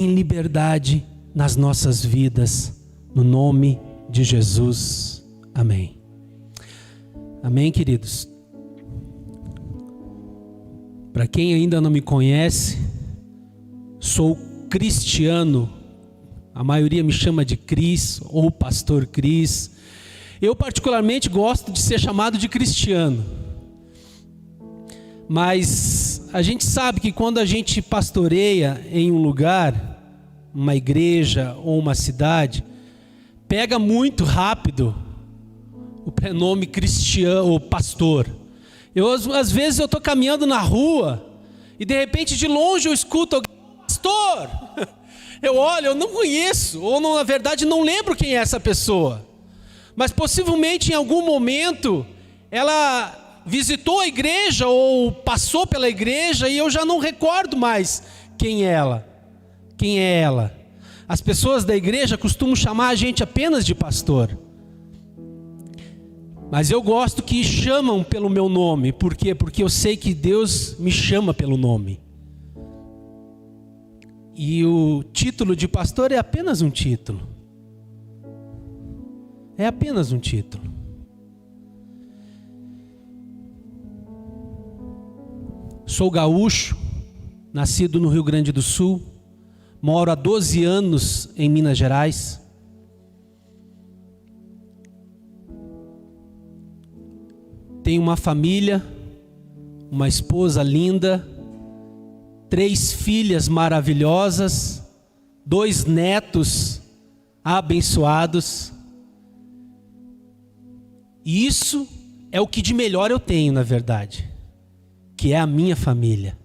em liberdade nas nossas vidas, no nome de Jesus. Amém. Amém, queridos. Para quem ainda não me conhece, sou cristiano. A maioria me chama de Cris ou Pastor Cris. Eu particularmente gosto de ser chamado de cristiano. Mas a gente sabe que quando a gente pastoreia em um lugar, uma igreja ou uma cidade, pega muito rápido o prenome cristiano ou pastor. Às vezes eu estou caminhando na rua e de repente de longe eu escuto alguém, pastor. Eu olho, eu não conheço, ou na verdade não lembro quem é essa pessoa. Mas possivelmente em algum momento ela visitou a igreja ou passou pela igreja e eu já não recordo mais quem é ela. As pessoas da igreja costumam chamar a gente apenas de pastor. Mas eu gosto que chamam pelo meu nome. Por quê? Porque eu sei que Deus me chama pelo nome. E o título de pastor é apenas um título. É apenas um título. Sou gaúcho, nascido no Rio Grande do Sul. Moro há 12 anos em Minas Gerais. Tenho uma família, uma esposa linda, 3 filhas maravilhosas, 2 netos abençoados. E isso é o que de melhor eu tenho, na verdade, que é a minha família,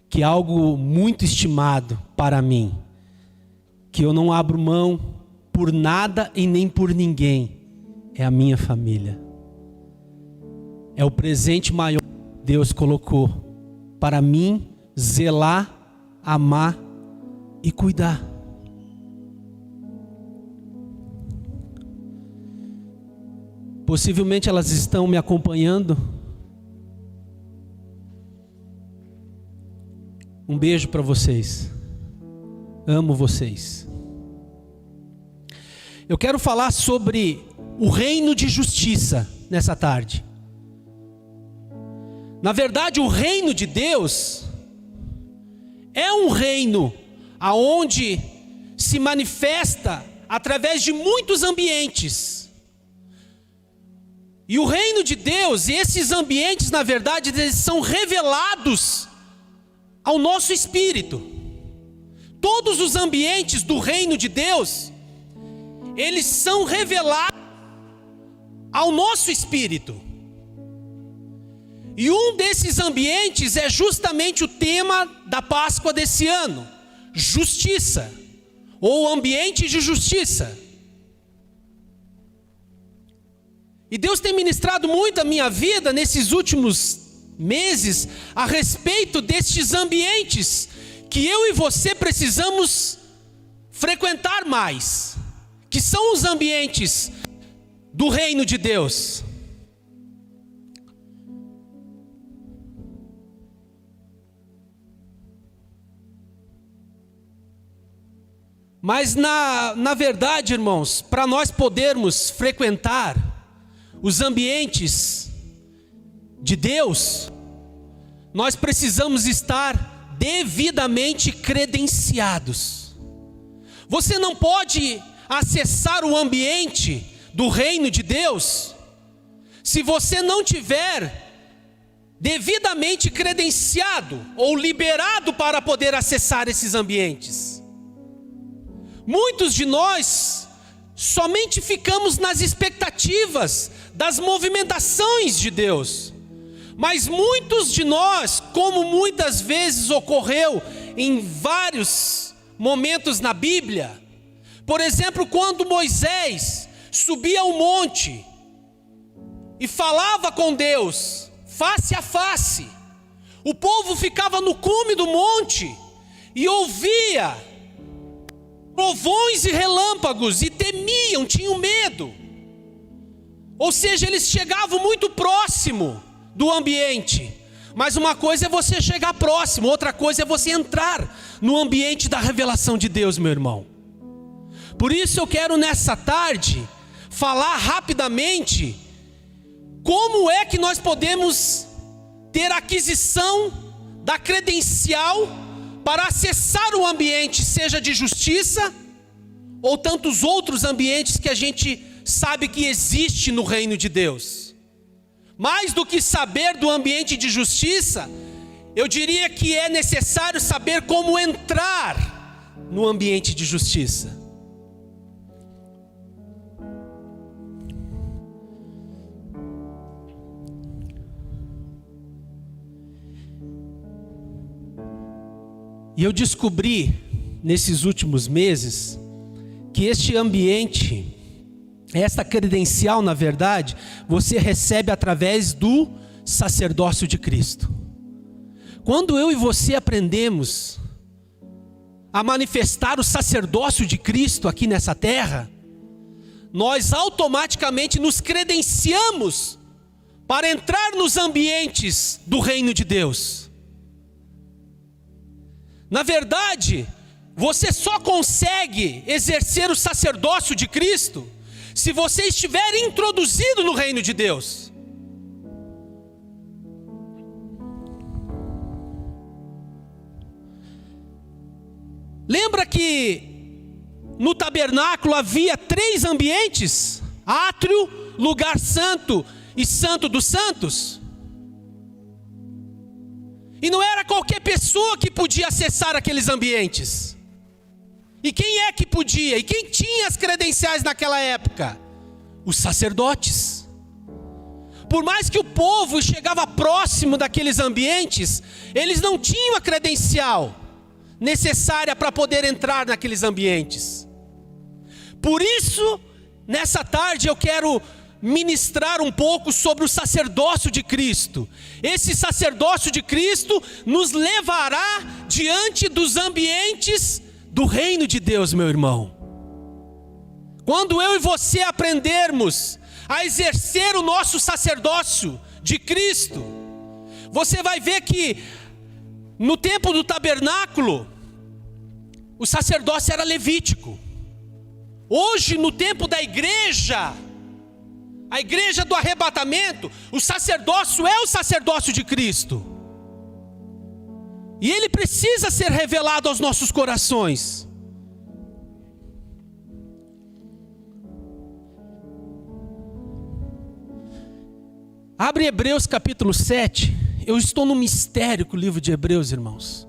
que é algo muito estimado para mim, que eu não abro mão por nada e nem por ninguém, é a minha família. É o presente maior que Deus colocou para mim zelar, amar e cuidar. Possivelmente elas estão me acompanhando. Um beijo para vocês. Amo vocês. Eu quero falar sobre o reino de justiça nessa tarde. Na verdade, o reino de Deus é um reino aonde se manifesta através de muitos ambientes. E o reino de Deus, e esses ambientes, na verdade, eles são revelados ao nosso espírito. Todos os ambientes do reino de Deus, eles são revelados ao nosso espírito. E um desses ambientes é justamente o tema da Páscoa desse ano: justiça, ou ambiente de justiça. E Deus tem ministrado muito a minha vida nesses últimos meses a respeito destes ambientes que eu e você precisamos frequentar mais, que são os ambientes do reino de Deus. Mas na verdade, irmãos, para nós podermos frequentar os ambientes de Deus, nós precisamos estar devidamente credenciados. Você não pode acessar o ambiente do reino de Deus se você não tiver devidamente credenciado ou liberado para poder acessar esses ambientes. Muitos de nós somente ficamos nas expectativas das movimentações de Deus. Mas muitos de nós, como muitas vezes ocorreu em vários momentos na Bíblia, por exemplo, quando Moisés subia ao monte e falava com Deus face a face, o povo ficava no cume do monte e ouvia trovões e relâmpagos e temiam, tinham medo. Ou seja, eles chegavam muito próximo do ambiente, Mas uma coisa é você chegar próximo, outra coisa é você entrar no ambiente da revelação de Deus, meu irmão. Por isso eu quero nessa tarde falar rapidamente como é que nós podemos ter aquisição da credencial para acessar o ambiente, seja de justiça ou tantos outros ambientes que a gente sabe que existe no reino de Deus. Mais do que saber do ambiente de justiça, eu diria que é necessário saber como entrar no ambiente de justiça. E eu descobri nesses últimos meses que este ambiente, esta credencial, na verdade, você recebe através do sacerdócio de Cristo. Quando eu e você aprendemos a manifestar o sacerdócio de Cristo aqui nessa terra, nós automaticamente nos credenciamos para entrar nos ambientes do reino de Deus. Na verdade, você só consegue exercer o sacerdócio de Cristo se você estiver introduzido no reino de Deus. Lembra que no tabernáculo havia 3 ambientes: átrio, lugar santo e santo dos santos? E não era qualquer pessoa que podia acessar aqueles ambientes. E quem é que podia? E quem tinha as credenciais naquela época? Os sacerdotes. Por mais que o povo chegava próximo daqueles ambientes, eles não tinham a credencial necessária para poder entrar naqueles ambientes. Por isso, nessa tarde eu quero ministrar um pouco sobre o sacerdócio de Cristo. Esse sacerdócio de Cristo nos levará diante dos ambientes do reino de Deus, meu irmão. Quando eu e você aprendermos a exercer o nosso sacerdócio de Cristo, você vai ver que no tempo do tabernáculo, o sacerdócio era levítico. Hoje, no tempo da igreja, a igreja do arrebatamento, o sacerdócio é o sacerdócio de Cristo. E ele precisa ser revelado aos nossos corações. Abre Hebreus capítulo 7. Eu estou no mistério com o livro de Hebreus, irmãos.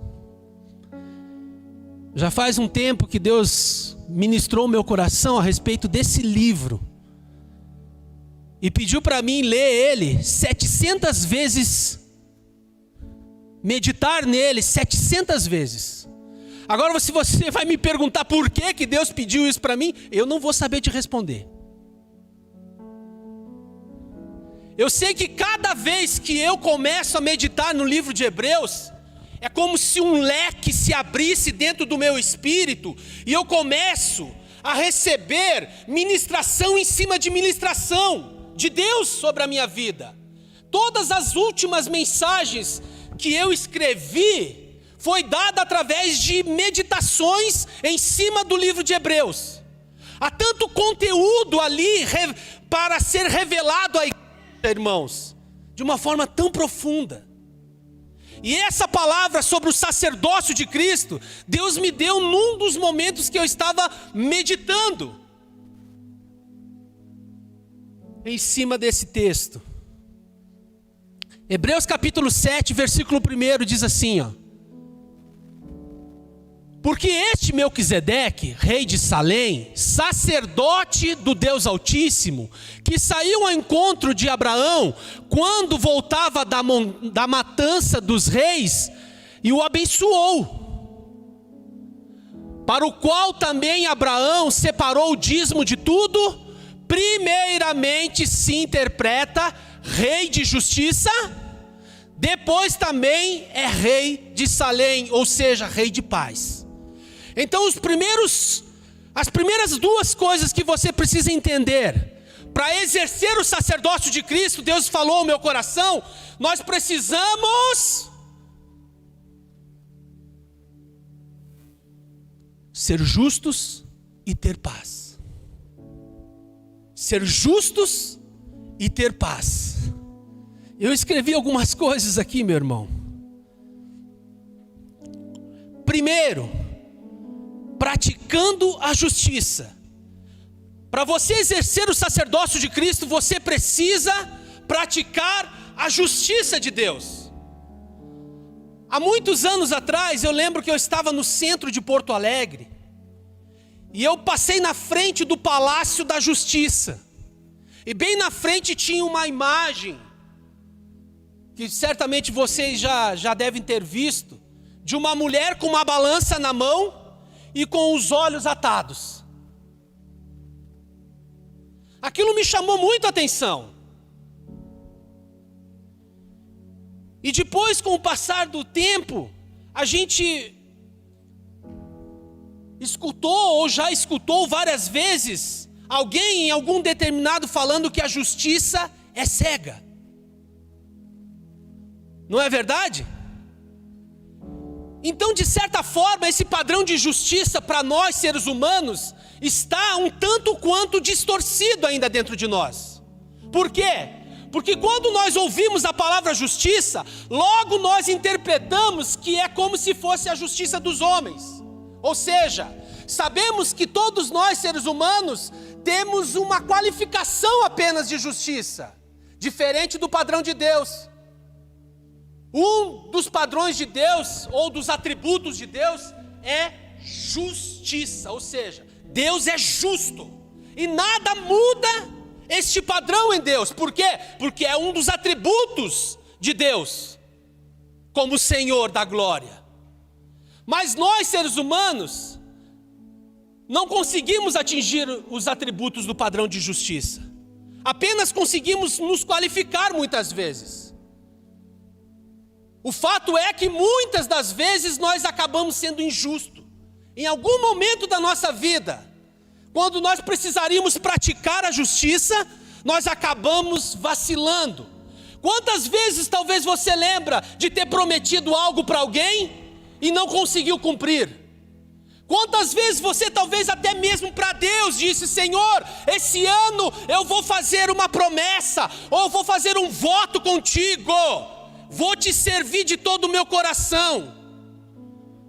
Já faz um tempo que Deus ministrou meu coração a respeito desse livro. E pediu para mim ler ele 700 vezes. Meditar nele 700 vezes. Agora, se você vai me perguntar por que Deus pediu isso para mim, eu não vou saber te responder. Eu sei que cada vez que eu começo a meditar no livro de Hebreus, é como se um leque se abrisse dentro do meu espírito, e eu começo a receber ministração em cima de ministração de Deus sobre a minha vida. Todas as últimas mensagens que eu escrevi foi dada através de meditações em cima do livro de Hebreus. Há tanto conteúdo ali para ser revelado à igreja, irmãos, de uma forma tão profunda. E essa palavra sobre o sacerdócio de Cristo, Deus me deu num dos momentos que eu estava meditando em cima desse texto. Hebreus capítulo 7, versículo 1 diz assim, ó: porque este Melquisedeque, rei de Salém, sacerdote do Deus Altíssimo, que saiu ao encontro de Abraão quando voltava da matança dos reis, e o abençoou, para o qual também Abraão separou o dízimo de tudo, primeiramente se interpreta rei de justiça, depois também é rei de Salém, ou seja, rei de paz. Então as primeiras 2 coisas que você precisa entender: para exercer o sacerdócio de Cristo, Deus falou ao meu coração, nós precisamos ser justos e ter paz. Ser justos e ter paz. Eu escrevi algumas coisas aqui, meu irmão. Primeiro, praticando a justiça. Para você exercer o sacerdócio de Cristo, você precisa praticar a justiça de Deus. Há muitos anos atrás, eu lembro que eu estava no centro de Porto Alegre, e eu passei na frente do Palácio da Justiça, e bem na frente tinha uma imagem, que certamente vocês já devem ter visto, de uma mulher com uma balança na mão, e com os olhos atados. Aquilo me chamou muito a atenção. E depois, com o passar do tempo, a gente escutou ou já escutou várias vezes alguém em algum determinado falando que a justiça é cega. Não é verdade? Então, de certa forma, esse padrão de justiça para nós, seres humanos, está um tanto quanto distorcido ainda dentro de nós. Por quê? Porque quando nós ouvimos a palavra justiça, logo nós interpretamos que é como se fosse a justiça dos homens. Ou seja, sabemos que todos nós, seres humanos, temos uma qualificação apenas de justiça, diferente do padrão de Deus. Um dos padrões de Deus, ou dos atributos de Deus, é justiça. Ou seja, Deus é justo. E nada muda este padrão em Deus. Por quê? Porque é um dos atributos de Deus, como Senhor da glória. Mas nós, seres humanos, não conseguimos atingir os atributos do padrão de justiça. Apenas conseguimos nos qualificar muitas vezes. O fato é que muitas das vezes nós acabamos sendo injustos. Em algum momento da nossa vida, quando nós precisaríamos praticar a justiça, nós acabamos vacilando. Quantas vezes talvez você lembra de ter prometido algo para alguém e não conseguiu cumprir? Quantas vezes você talvez até mesmo para Deus disse: Senhor, esse ano eu vou fazer uma promessa, ou vou fazer um voto contigo, vou te servir de todo o meu coração.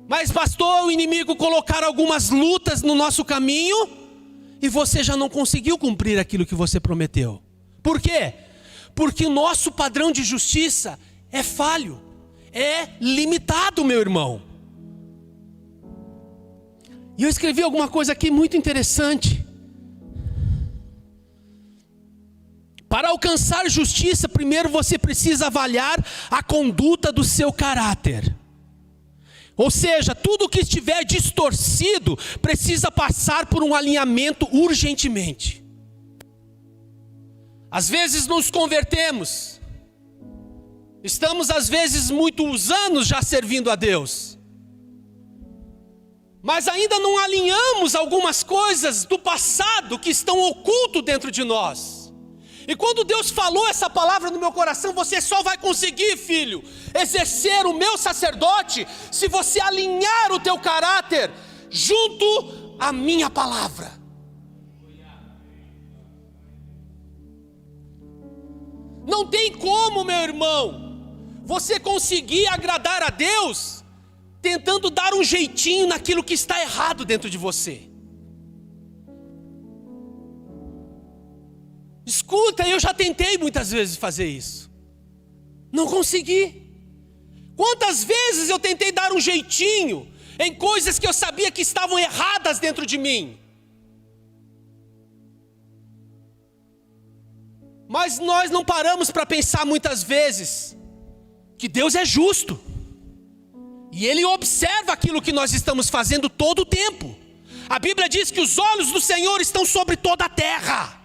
Mas bastou o inimigo colocar algumas lutas no nosso caminho e você já não conseguiu cumprir aquilo que você prometeu. Por quê? Porque o nosso padrão de justiça é falho, é limitado, meu irmão. E eu escrevi alguma coisa aqui muito interessante. Para alcançar justiça, primeiro você precisa avaliar a conduta do seu caráter. Ou seja, tudo que estiver distorcido precisa passar por um alinhamento urgentemente. Às vezes nos convertemos, estamos às vezes muitos anos já servindo a Deus, mas ainda não alinhamos algumas coisas do passado que estão ocultas dentro de nós. E quando Deus falou essa palavra no meu coração: você só vai conseguir, filho, exercer o meu sacerdote se você alinhar o teu caráter junto à minha palavra. Não tem como, meu irmão, você conseguir agradar a Deus tentando dar um jeitinho naquilo que está errado dentro de você. Escuta, eu já tentei muitas vezes fazer isso, não consegui. Quantas vezes eu tentei dar um jeitinho em coisas que eu sabia que estavam erradas dentro de mim. Mas nós não paramos para pensar muitas vezes que Deus é justo, e Ele observa aquilo que nós estamos fazendo todo o tempo. A Bíblia diz que os olhos do Senhor estão sobre toda a terra.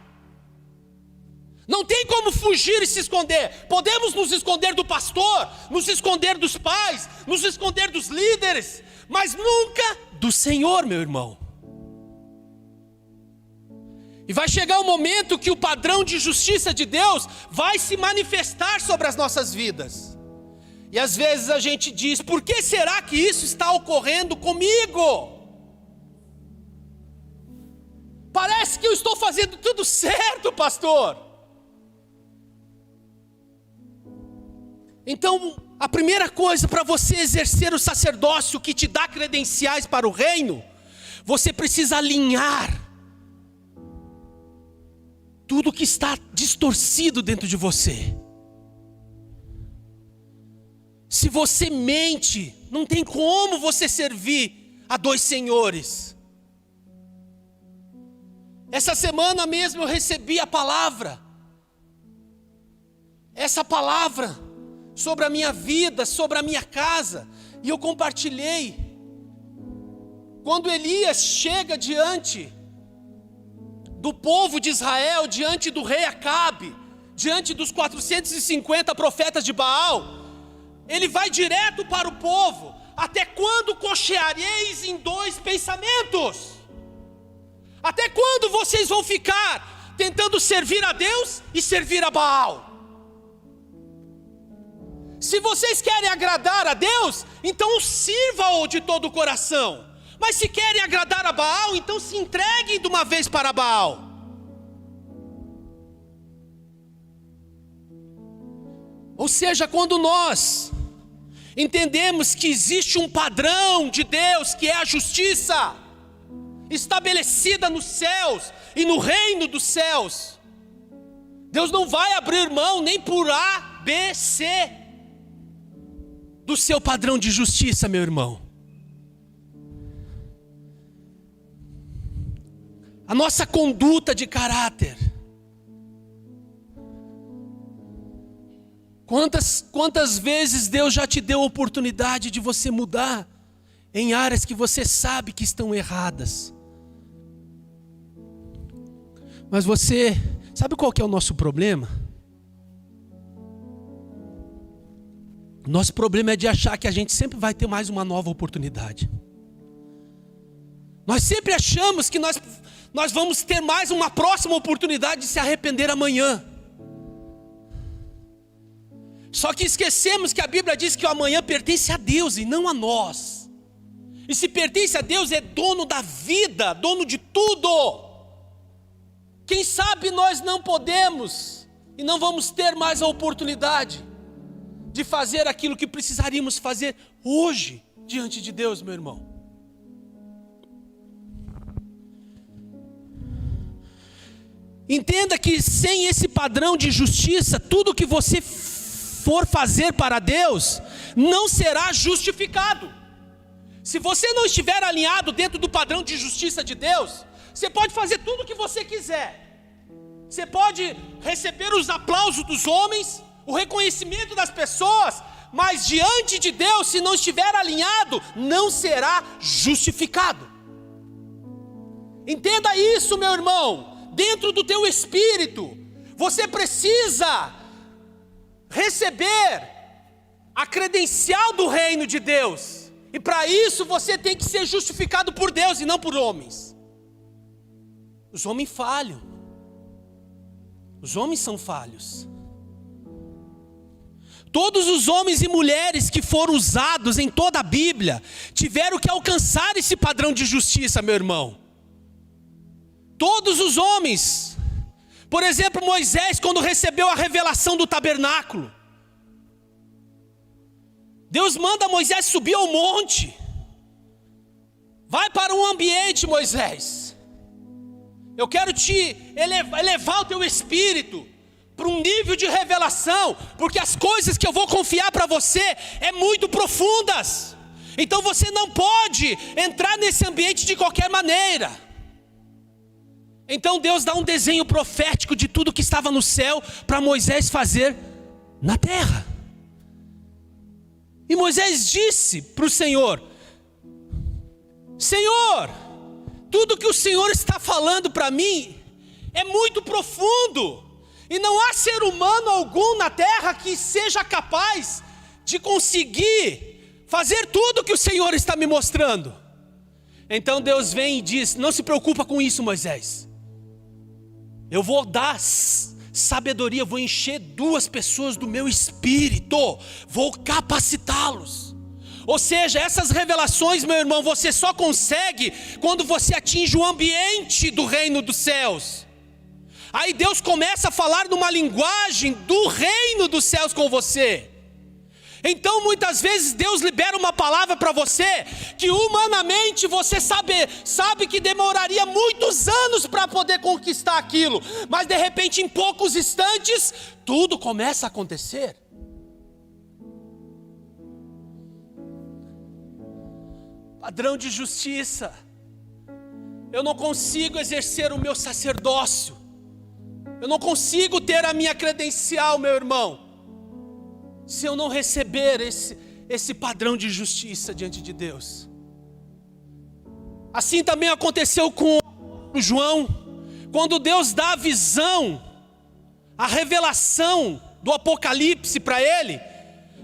Não tem como fugir e se esconder. Podemos nos esconder do pastor, nos esconder dos pais, nos esconder dos líderes, mas nunca do Senhor, meu irmão. E vai chegar um momento que o padrão de justiça de Deus vai se manifestar sobre as nossas vidas. E às vezes a gente diz: por que será que isso está ocorrendo comigo? Parece que eu estou fazendo tudo certo, pastor. Então, a primeira coisa para você exercer o sacerdócio que te dá credenciais para o reino, você precisa alinhar tudo que está distorcido dentro de você. Se você mente, não tem como você servir a dois senhores. Essa semana mesmo eu recebi a palavra. Essa palavra sobre a minha vida, sobre a minha casa. E eu compartilhei. Quando Elias chega diante do povo de Israel, diante do rei Acabe, diante dos 450 profetas de Baal, ele vai direto para o povo: até quando cocheareis em dois pensamentos? Até quando vocês vão ficar tentando servir a Deus e servir a Baal? Se vocês querem agradar a Deus, então sirva-o de todo o coração. Mas se querem agradar a Baal, então se entreguem de uma vez para Baal. Ou seja, quando nós entendemos que existe um padrão de Deus, que é a justiça estabelecida nos céus e no reino dos céus, Deus não vai abrir mão nem por A, B, C do seu padrão de justiça, meu irmão. A nossa conduta de caráter. Quantas vezes Deus já te deu a oportunidade de você mudar em áreas que você sabe que estão erradas? Mas você, sabe qual que é o nosso problema? Nosso problema é de achar que a gente sempre vai ter mais uma nova oportunidade. Nós sempre achamos que nós vamos ter mais uma próxima oportunidade de se arrepender amanhã. Só que esquecemos que a Bíblia diz que o amanhã pertence a Deus e não a nós. E se pertence a Deus, é dono da vida, dono de tudo. Quem sabe nós não podemos e não vamos ter mais a oportunidade de fazer aquilo que precisaríamos fazer hoje diante de Deus, meu irmão. Entenda que sem esse padrão de justiça, tudo que você for fazer para Deus não será justificado. Se você não estiver alinhado dentro do padrão de justiça de Deus, você pode fazer tudo o que você quiser. Você pode receber os aplausos dos homens, o reconhecimento das pessoas, mas diante de Deus, se não estiver alinhado, não será justificado. Entenda isso, meu irmão. Dentro do teu espírito, você precisa receber a credencial do reino de Deus. E para isso você tem que ser justificado por Deus e não por homens. Os homens falham. Os homens são falhos. Todos os homens e mulheres que foram usados em toda a Bíblia tiveram que alcançar esse padrão de justiça, meu irmão. Todos os homens. Por exemplo, Moisés, quando recebeu a revelação do tabernáculo, Deus manda Moisés subir ao monte. Vai para um ambiente, Moisés. Eu quero te elevar o teu espírito para um nível de revelação, porque as coisas que eu vou confiar para você é muito profundas. Então você não pode entrar nesse ambiente de qualquer maneira. Então Deus dá um desenho profético de tudo que estava no céu para Moisés fazer na terra. E Moisés disse para o Senhor: Senhor, tudo que o Senhor está falando para mim é muito profundo, e não há ser humano algum na terra que seja capaz de conseguir fazer tudo que o Senhor está me mostrando. Então Deus vem e diz: não se preocupa com isso, Moisés. Eu vou dar sabedoria, vou encher 2 pessoas do meu espírito, vou capacitá-los. Ou seja, essas revelações, meu irmão, você só consegue quando você atinge o ambiente do reino dos céus. Aí Deus começa a falar numa linguagem do reino dos céus com você. Então muitas vezes Deus libera uma palavra para você que humanamente você sabe que demoraria muitos anos para poder conquistar aquilo, mas de repente em poucos instantes tudo começa a acontecer. Padrão de justiça. Eu não consigo exercer o meu sacerdócio. Eu não consigo ter a minha credencial, meu irmão, se eu não receber esse padrão de justiça diante de Deus. Assim também aconteceu com o João, quando Deus dá a visão, a revelação do Apocalipse para ele.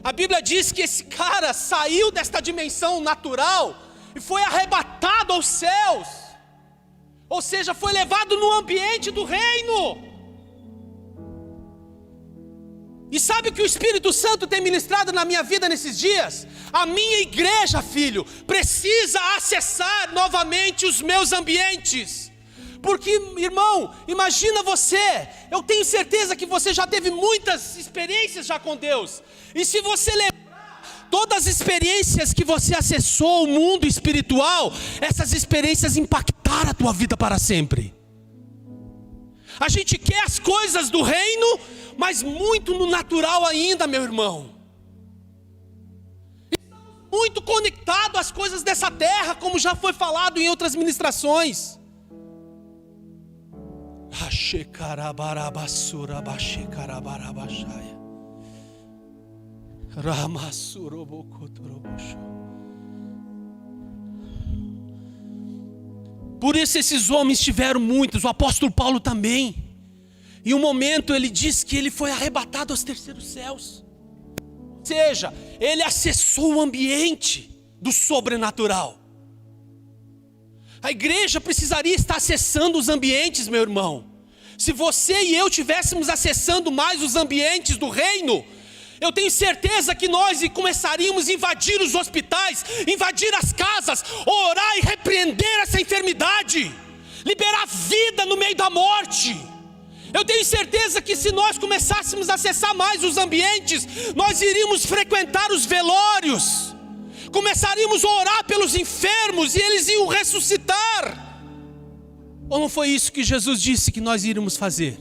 A Bíblia diz que esse cara saiu desta dimensão natural e foi arrebatado aos céus, ou seja, foi levado no ambiente do reino. E sabe o que o Espírito Santo tem ministrado na minha vida nesses dias? A minha igreja, filho, precisa acessar novamente os meus ambientes. Porque, irmão, imagina você, eu tenho certeza que você já teve muitas experiências já com Deus. E se você lembrar todas as experiências que você acessou o mundo espiritual, essas experiências impactaram a tua vida para sempre. A gente quer as coisas do reino, mas muito no natural ainda, meu irmão. Estamos muito conectados às coisas dessa terra, como já foi falado em outras ministrações. Por isso esses homens tiveram muitos, o apóstolo Paulo também. Em um momento ele diz que ele foi arrebatado aos terceiros céus. Ou seja, ele acessou o ambiente do sobrenatural. A igreja precisaria estar acessando os ambientes, meu irmão. Se você e eu estivéssemos acessando mais os ambientes do reino, eu tenho certeza que nós começaríamos a invadir os hospitais, invadir as casas, orar e repreender essa enfermidade, liberar vida no meio da morte. Eu tenho certeza que se nós começássemos a acessar mais os ambientes, nós iríamos frequentar os velórios, começaríamos a orar pelos enfermos e eles iam ressuscitar. Ou não foi isso que Jesus disse que nós iríamos fazer?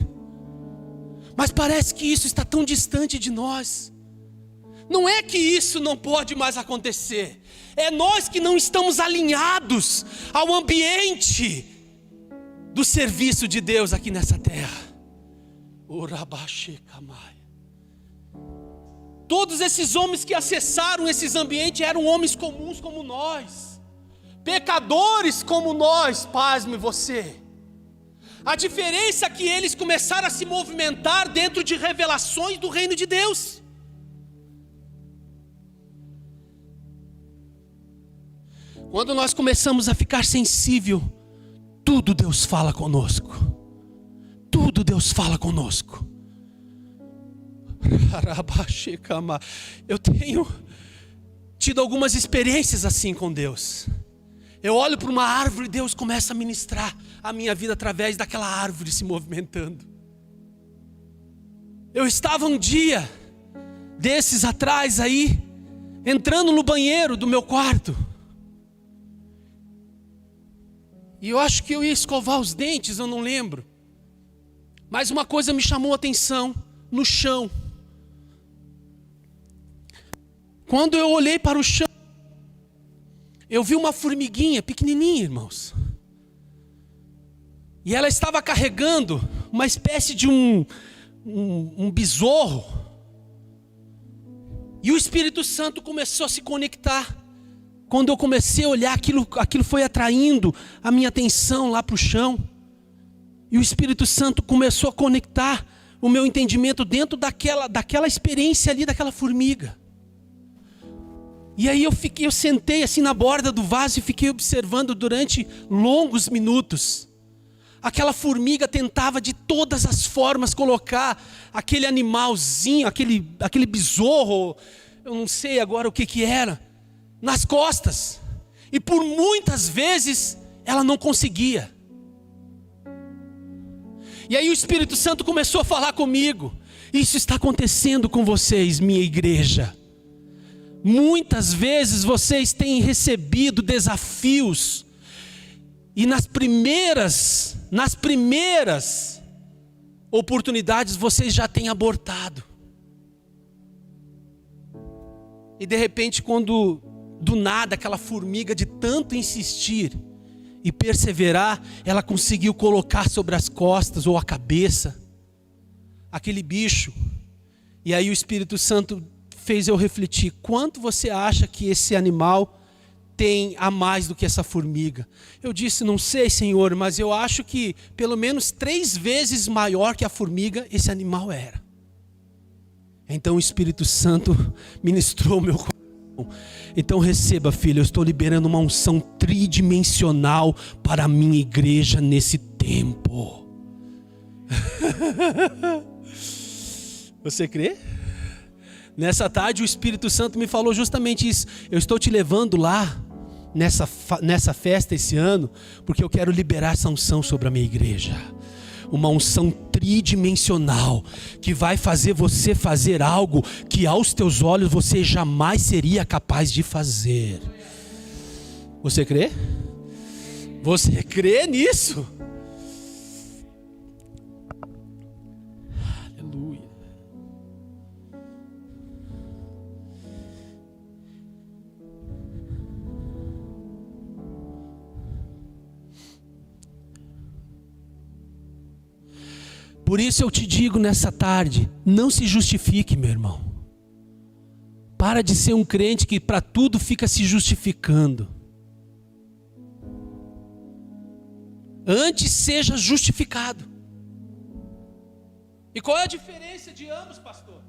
Mas parece que isso está tão distante de nós. Não é que isso não pode mais acontecer, é nós que não estamos alinhados ao ambiente do serviço de Deus aqui nessa terra. Todos esses homens que acessaram esses ambientes eram homens comuns como nós, pecadores como nós, pasme você. A diferença é que eles começaram a se movimentar dentro de revelações do reino de Deus. Quando nós começamos a ficar sensível, tudo Deus fala conosco. Tudo Deus fala conosco. Eu tenho tido algumas experiências assim com Deus. Eu olho para uma árvore e Deus começa a ministrar a minha vida através daquela árvore se movimentando. Eu estava um dia desses atrás aí, entrando no banheiro do meu quarto. E eu acho que eu ia escovar os dentes, eu não lembro. Mas uma coisa me chamou a atenção no chão. Quando eu olhei para o chão, eu vi uma formiguinha pequenininha, irmãos. E ela estava carregando uma espécie de um besouro. E o Espírito Santo começou a se conectar. Quando eu comecei a olhar, aquilo foi atraindo a minha atenção lá para o chão. E o Espírito Santo começou a conectar o meu entendimento dentro daquela experiência ali, daquela formiga. E aí eu sentei assim na borda do vaso e fiquei observando durante longos minutos. Aquela formiga tentava de todas as formas colocar aquele animalzinho, aquele besouro, eu não sei agora o que era, nas costas. E por muitas vezes ela não conseguia. E aí o Espírito Santo começou a falar comigo: isso está acontecendo com vocês, minha igreja. Muitas vezes vocês têm recebido desafios, e nas primeiras oportunidades vocês já têm abortado. E de repente, quando do nada aquela formiga, de tanto insistir e perseverar, ela conseguiu colocar sobre as costas ou a cabeça aquele bicho. E aí o Espírito Santo fez eu refletir: quanto você acha que esse animal tem a mais do que essa formiga? Eu disse: não sei, Senhor, mas eu acho que pelo menos 3 vezes maior que a formiga esse animal era. Então o Espírito Santo ministrou meu coração. Então receba, filho, eu estou liberando uma unção tridimensional para a minha igreja nesse tempo. Você crê? Nessa tarde o Espírito Santo me falou justamente isso. Eu estou te levando lá nessa festa esse ano, porque eu quero liberar essa unção sobre a minha igreja. Uma unção tridimensional, que vai fazer você fazer algo que aos teus olhos você jamais seria capaz de fazer. Você crê? Você crê nisso? Aleluia. Por isso eu te digo nessa tarde: não se justifique, meu irmão. Para de ser um crente que para tudo fica se justificando. Antes seja justificado. E qual é a diferença de ambos, pastor?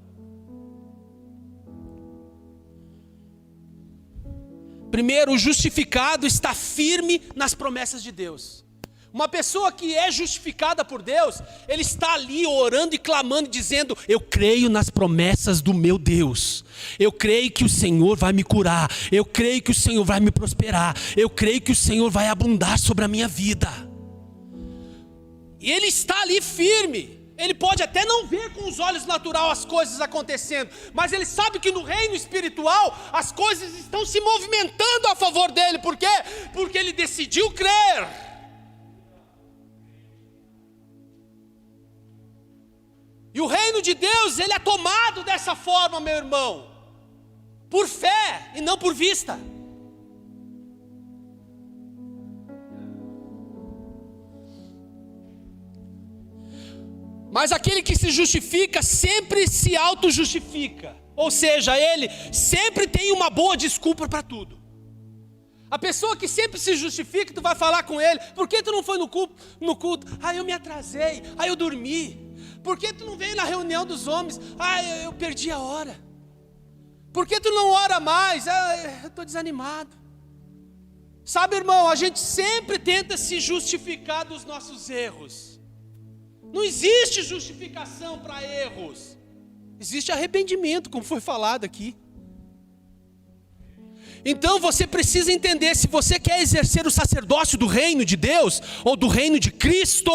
Primeiro, o justificado está firme nas promessas de Deus. Uma pessoa que é justificada por Deus, ele está ali orando e clamando, dizendo: eu creio nas promessas do meu Deus. Eu creio que o Senhor vai me curar. Eu creio que o Senhor vai me prosperar. Eu creio que o Senhor vai abundar sobre a minha vida. E ele está ali firme. Ele pode até não ver com os olhos naturais as coisas acontecendo, mas ele sabe que no reino espiritual as coisas estão se movimentando a favor dele. Por quê? Porque ele decidiu crer. E o reino de Deus, ele é tomado dessa forma, meu irmão, por fé e não por vista. Mas aquele que se justifica sempre se auto-justifica. Ou seja, ele sempre tem uma boa desculpa para tudo. A pessoa que sempre se justifica, tu vai falar com ele: por que tu não foi no culto? Ah, eu me atrasei, ah, eu dormi. Por que tu não veio na reunião dos homens? Ah, eu perdi a hora. Por que tu não ora mais? Ah, eu estou desanimado. Sabe, irmão, a gente sempre tenta se justificar dos nossos erros. Não existe justificação para erros. Existe arrependimento, como foi falado aqui. Então você precisa entender: se você quer exercer o sacerdócio do reino de Deus, ou do reino de Cristo,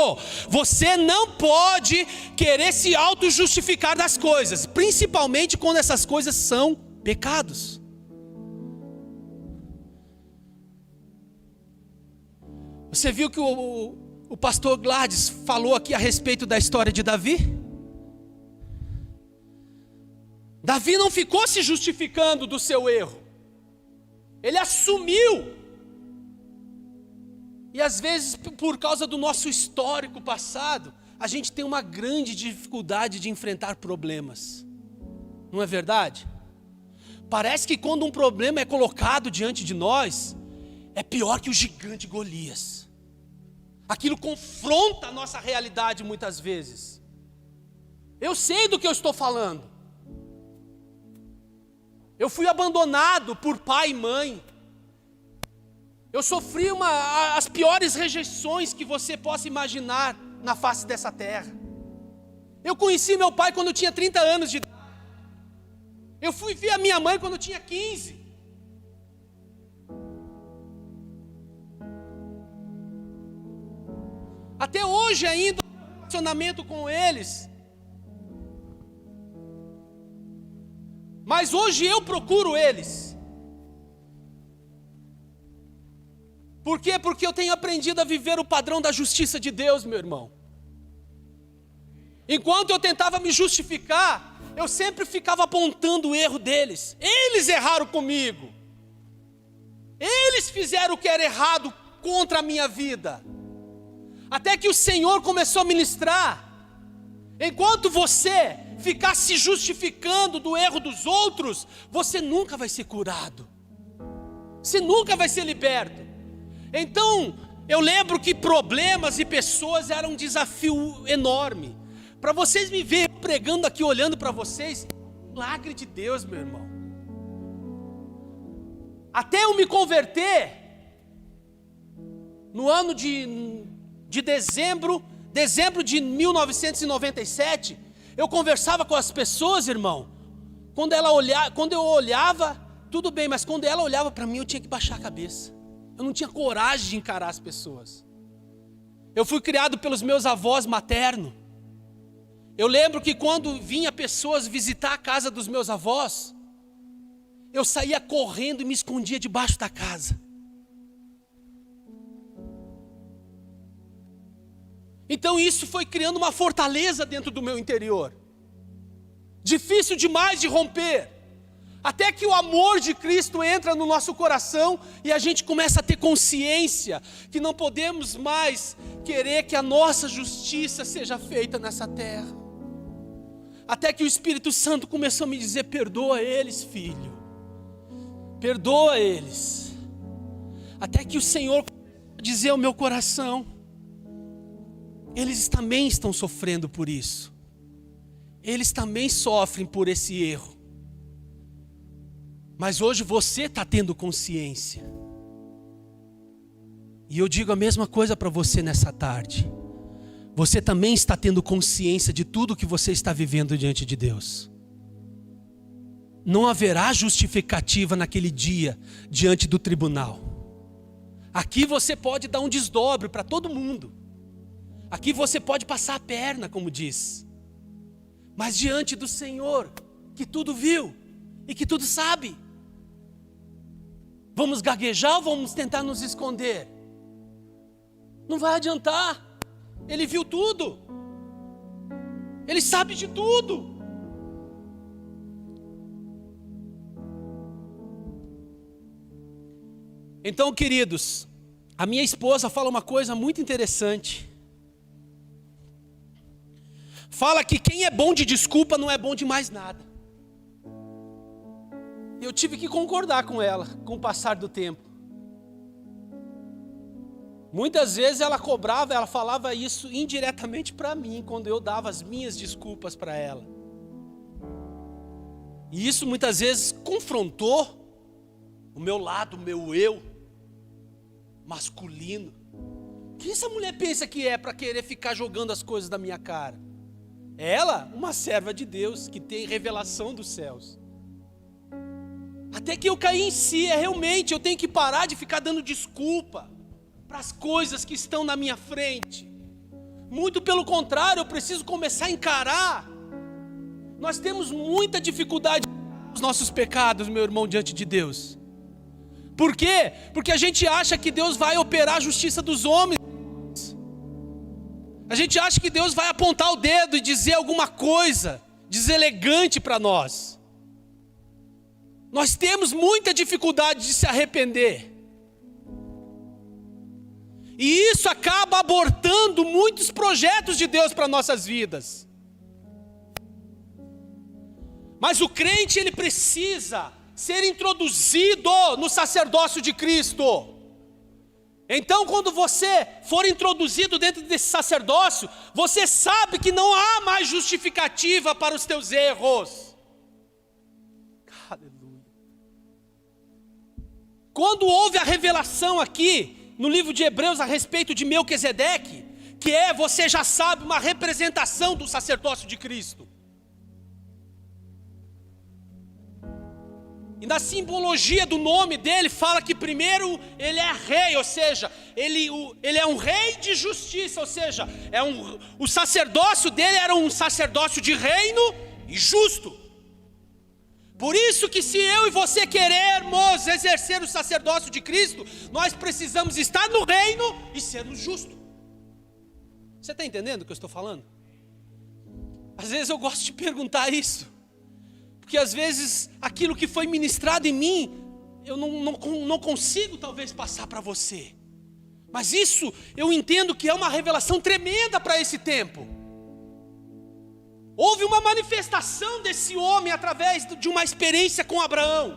você não pode querer se auto-justificar das coisas, principalmente quando essas coisas são pecados. Você viu que o pastor Gladys falou aqui a respeito da história de Davi? Davi não ficou se justificando do seu erro. Ele assumiu. E às vezes, por causa do nosso histórico passado, a gente tem uma grande dificuldade de enfrentar problemas. Não é verdade? Parece que quando um problema é colocado diante de nós, é pior que o gigante Golias. Aquilo confronta a nossa realidade muitas vezes. Eu sei do que eu estou falando. Eu fui abandonado por pai e mãe. Eu sofri as piores rejeições que você possa imaginar na face dessa terra. Eu conheci meu pai quando eu tinha 30 anos de idade. Eu fui ver a minha mãe quando eu tinha 15. Até hoje ainda, o relacionamento com eles. Mas hoje eu procuro eles. Por quê? Porque eu tenho aprendido a viver o padrão da justiça de Deus, meu irmão. Enquanto eu tentava me justificar, eu sempre ficava apontando o erro deles. Eles erraram comigo. Eles fizeram o que era errado contra a minha vida. Até que o Senhor começou a ministrar. Enquanto você ficar se justificando do erro dos outros, você nunca vai ser curado. Você nunca vai ser liberto. Então, eu lembro que problemas e pessoas eram um desafio enorme. Para vocês me verem pregando aqui, olhando para vocês, milagre de Deus, meu irmão. Até eu me converter, no ano de dezembro de 1997, eu conversava com as pessoas, irmão. Quando eu olhava, tudo bem, mas quando ela olhava para mim, eu tinha que baixar a cabeça. Eu não tinha coragem de encarar as pessoas. Eu fui criado pelos meus avós maternos. Eu lembro que quando vinha pessoas visitar a casa dos meus avós, eu saía correndo e me escondia debaixo da casa. Então isso foi criando uma fortaleza dentro do meu interior. Difícil demais de romper. Até que o amor de Cristo entra no nosso coração e a gente começa a ter consciência que não podemos mais querer que a nossa justiça seja feita nessa terra. Até que o Espírito Santo começou a me dizer: perdoa eles, filho. Perdoa eles. Até que o Senhor começou a dizer ao meu coração: eles também estão sofrendo por isso. Eles também sofrem por esse erro. Mas hoje você está tendo consciência. E eu digo a mesma coisa para você nessa tarde. Você também está tendo consciência de tudo que você está vivendo diante de Deus. Não haverá justificativa naquele dia diante do tribunal. Aqui você pode dar um desdobre para todo mundo. Aqui você pode passar a perna, como diz. Mas diante do Senhor, que tudo viu e que tudo sabe, vamos gaguejar ou vamos tentar nos esconder? Não vai adiantar. Ele viu tudo. Ele sabe de tudo. Então, queridos, a minha esposa fala uma coisa muito interessante. Fala que quem é bom de desculpa não é bom de mais nada. Eu tive que concordar com ela, com o passar do tempo. Muitas vezes ela cobrava, ela falava isso indiretamente para mim, quando eu dava as minhas desculpas para ela. E isso muitas vezes confrontou o meu lado, o meu eu masculino. O que essa mulher pensa que é para querer ficar jogando as coisas da minha cara? Ela, uma serva de Deus, que tem revelação dos céus. Até que eu caí em si, realmente eu tenho que parar de ficar dando desculpa para as coisas que estão na minha frente. Muito pelo contrário, eu preciso começar a encarar. Nós temos muita dificuldade com os nossos pecados, meu irmão, diante de Deus. Por quê? Porque a gente acha que Deus vai operar a justiça dos homens. A gente acha que Deus vai apontar o dedo e dizer alguma coisa deselegante para nós. Nós temos muita dificuldade de se arrepender. E isso acaba abortando muitos projetos de Deus para nossas vidas. Mas o crente, ele precisa ser introduzido no sacerdócio de Cristo. Então, quando você for introduzido dentro desse sacerdócio, você sabe que não há mais justificativa para os teus erros. Aleluia. Quando houve a revelação aqui, no livro de Hebreus, a respeito de Melquisedeque, que é, você já sabe, uma representação do sacerdócio de Cristo. E na simbologia do nome dele, fala que primeiro ele é rei, ou seja, ele é um rei de justiça, ou seja, o sacerdócio dele era um sacerdócio de reino e justo. Por isso que se eu e você queremos exercer o sacerdócio de Cristo, nós precisamos estar no reino e sermos justos. Você está entendendo o que eu estou falando? Às vezes eu gosto de perguntar isso, porque às vezes aquilo que foi ministrado em mim, eu não consigo talvez passar para você. Mas isso eu entendo que é uma revelação tremenda para esse tempo. Houve uma manifestação desse homem através de uma experiência com Abraão.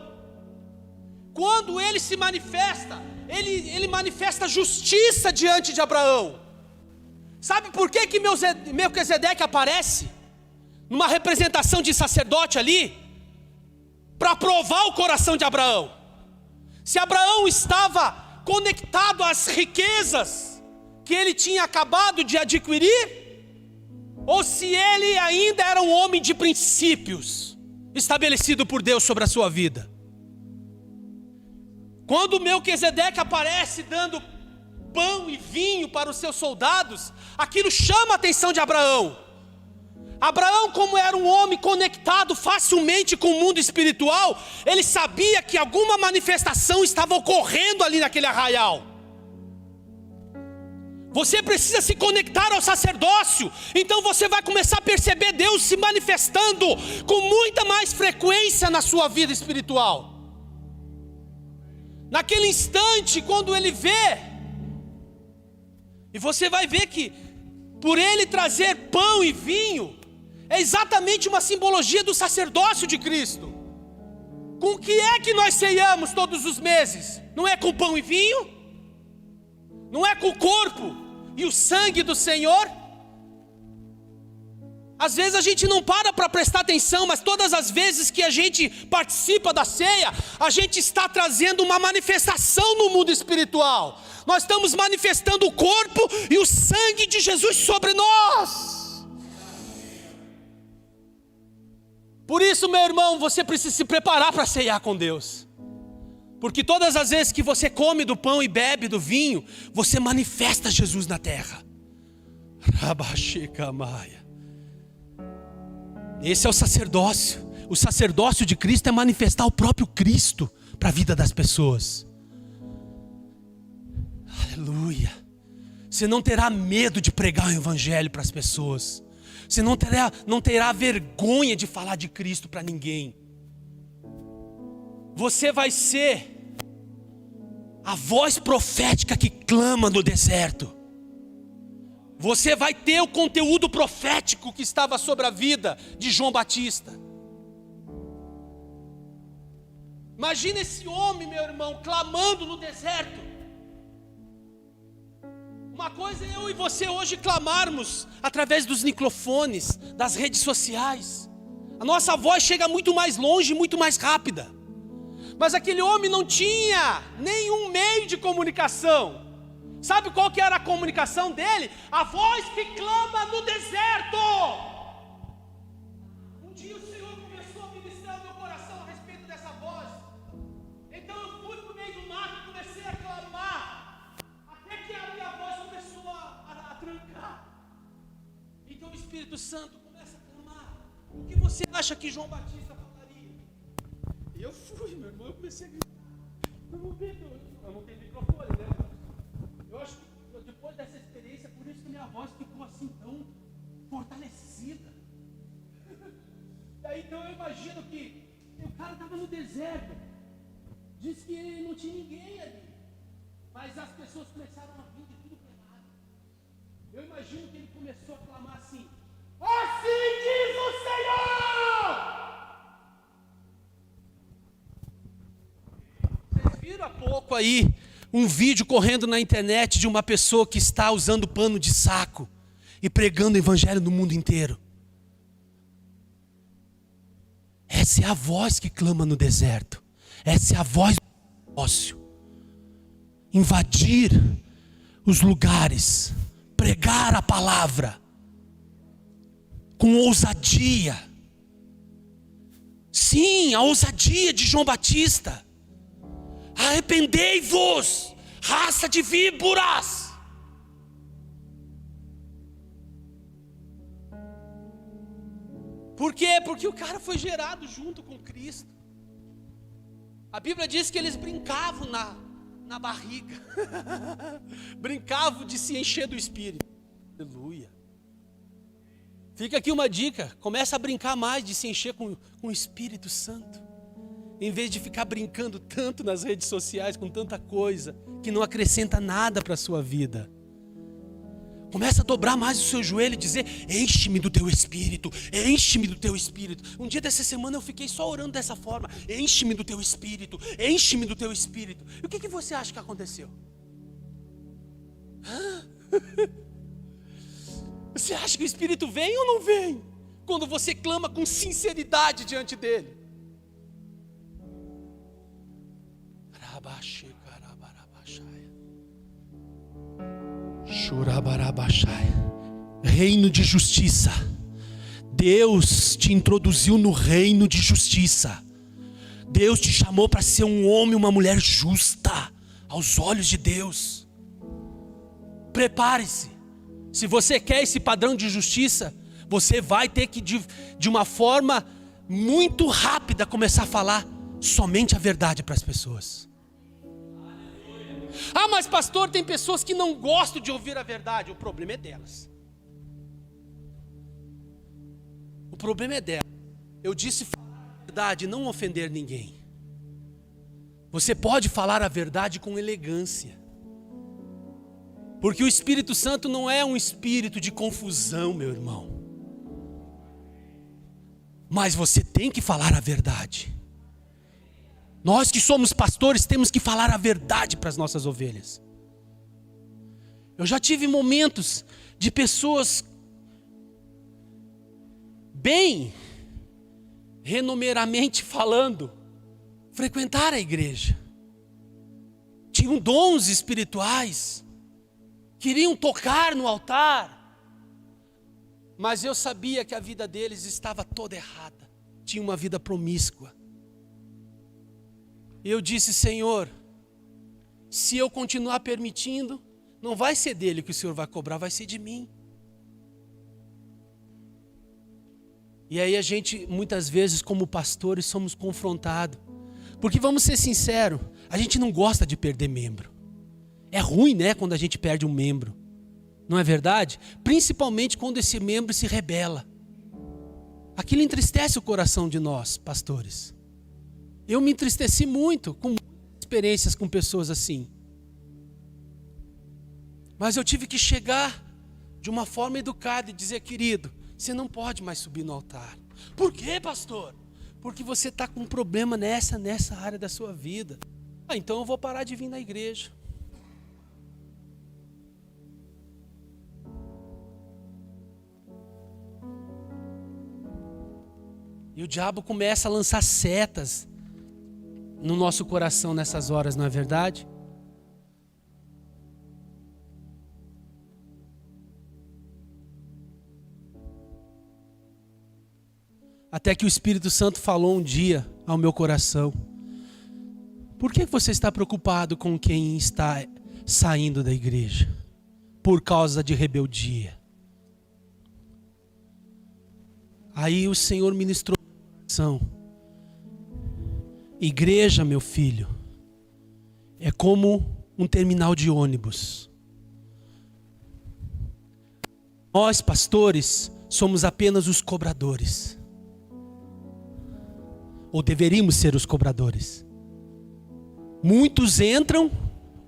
Quando ele se manifesta, ele manifesta justiça diante de Abraão. Sabe por que Melquisedeque aparece? Numa representação de sacerdote ali, para provar o coração de Abraão. Se Abraão estava conectado às riquezas que ele tinha acabado de adquirir, ou se ele ainda era um homem de princípios, estabelecido por Deus sobre a sua vida. Quando Melquisedeque aparece dando pão e vinho para os seus soldados, aquilo chama a atenção de Abraão. Abraão, como era um homem conectado facilmente com o mundo espiritual, ele sabia que alguma manifestação estava ocorrendo ali naquele arraial. Você precisa se conectar ao sacerdócio, então você vai começar a perceber Deus se manifestando com muita mais frequência na sua vida espiritual. Naquele instante, quando ele vê, e você vai ver que por ele trazer pão e vinho, é exatamente uma simbologia do sacerdócio de Cristo. Com o que é que nós ceiamos todos os meses? Não é com pão e vinho? Não é com o corpo e o sangue do Senhor? Às vezes a gente não para prestar atenção, mas todas as vezes que a gente participa da ceia, a gente está trazendo uma manifestação no mundo espiritual. Nós estamos manifestando o corpo e o sangue de Jesus sobre nós. Por isso, meu irmão, você precisa se preparar para ceiar com Deus. Porque todas as vezes que você come do pão e bebe do vinho, você manifesta Jesus na terra. Esse é o sacerdócio. O sacerdócio de Cristo é manifestar o próprio Cristo para a vida das pessoas. Aleluia. Você não terá medo de pregar o evangelho para as pessoas. Você não terá vergonha de falar de Cristo para ninguém. Você vai ser a voz profética que clama no deserto. Você vai ter o conteúdo profético que estava sobre a vida de João Batista. Imagina esse homem, meu irmão, clamando no deserto. Uma coisa é eu e você hoje clamarmos através dos microfones, das redes sociais. A nossa voz chega muito mais longe, muito mais rápida. Mas aquele homem não tinha nenhum meio de comunicação. Sabe qual que era a comunicação dele? A voz que clama no deserto. Um dia o Senhor começou a ministrar no meu coração a respeito dessa voz. Então eu fui para o meio do mato e comecei a clamar, até que a minha voz começou a trancar. Então o Espírito Santo começa a clamar. O que você acha que João Batista falaria? E eu fui, meu irmão, eu comecei a gritar. Eu não tenho microfone, né? Eu acho que depois dessa experiência, por isso que minha voz ficou assim tão fortalecida. Daí então eu imagino que o cara estava no deserto, disse que não tinha ninguém ali, mas as pessoas começaram a vir de tudo que é lado. Eu imagino que ele começou a clamar assim: assim diz o Senhor! Vocês viram há pouco aí um vídeo correndo na internet de uma pessoa que está usando pano de saco e pregando o evangelho no mundo inteiro. Essa é a voz que clama no deserto. Essa é a voz do sacerdócio. invadir os lugares, pregar a palavra com ousadia. Sim, a ousadia de João Batista. Arrependei-vos, raça de víboras. Por quê? Porque o cara foi gerado junto com Cristo. A Bíblia diz que eles brincavam na barriga. Brincavam de se encher do Espírito. Aleluia. Fica aqui uma dica. Começa a brincar mais de se encher com o Espírito Santo. Em vez de ficar brincando tanto nas redes sociais com tanta coisa que não acrescenta nada para a sua vida. Começa a dobrar mais o seu joelho e dizer: enche-me do teu Espírito, enche-me do teu Espírito. Um dia dessa semana eu fiquei só orando dessa forma: enche-me do teu Espírito, enche-me do teu Espírito. E o que você acha que aconteceu? Você acha que o Espírito vem ou não vem? Quando você clama com sinceridade diante dele. Reino de justiça. Deus te introduziu no reino de justiça. Deus te chamou para ser um homem, uma mulher justa aos olhos de Deus. Prepare-se. Se você quer esse padrão de justiça, você vai ter que de uma forma muito rápida começar a falar somente a verdade para as pessoas. Ah, mas pastor, tem pessoas que não gostam de ouvir a verdade. O problema é delas. O problema é delas. Eu disse falar a verdade, não ofender ninguém. Você pode falar a verdade com elegância. Porque o Espírito Santo não é um espírito de confusão, meu irmão. Mas você tem que falar a verdade. Nós que somos pastores temos que falar a verdade para as nossas ovelhas. Eu já tive momentos de pessoas bem renomeiramente falando, frequentar a igreja. Tinham dons espirituais, queriam tocar no altar, mas eu sabia que a vida deles estava toda errada. Tinha uma vida promíscua. Eu disse: Senhor, se eu continuar permitindo, não vai ser dele que o Senhor vai cobrar, vai ser de mim. E aí a gente, muitas vezes, como pastores, somos confrontados. Porque vamos ser sinceros, a gente não gosta de perder membro. É ruim, né, quando a gente perde um membro. Não é verdade? Principalmente quando esse membro se rebela. Aquilo entristece o coração de nós, pastores. Eu me entristeci muito com experiências com pessoas assim. Mas eu tive que chegar de uma forma educada e dizer: querido, você não pode mais subir no altar. Por quê, pastor? Porque você está com um problema nessa área da sua vida. Ah, então eu vou parar de vir na igreja. E o diabo começa a lançar setas no nosso coração nessas horas, não é verdade? Até que o Espírito Santo falou um dia ao meu coração: por que você está preocupado com quem está saindo da igreja? Por causa de rebeldia. Aí o Senhor ministrou no meu coração: igreja, meu filho, é como um terminal de ônibus. Nós, pastores, somos apenas os cobradores. Ou deveríamos ser os cobradores. Muitos entram,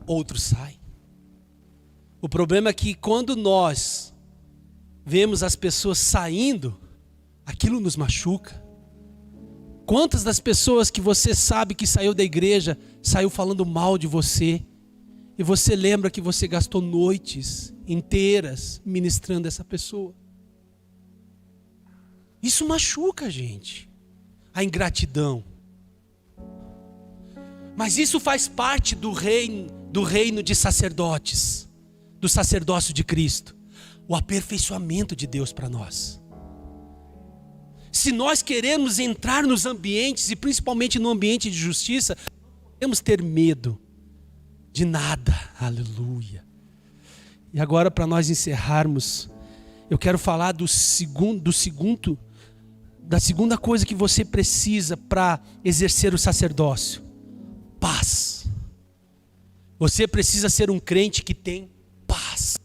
outros saem. O problema é que quando nós vemos as pessoas saindo, aquilo nos machuca. Quantas das pessoas que você sabe que saiu da igreja, saiu falando mal de você, e você lembra que você gastou noites inteiras ministrando essa pessoa? Isso machuca a gente, a ingratidão. Mas isso faz parte do reino de sacerdotes, do sacerdócio de Cristo, o aperfeiçoamento de Deus para nós. Se nós queremos entrar nos ambientes, e principalmente no ambiente de justiça, não podemos ter medo de nada. Aleluia. E agora, para nós encerrarmos, eu quero falar da segunda coisa que você precisa para exercer o sacerdócio: paz. Você precisa ser um crente que tem paz.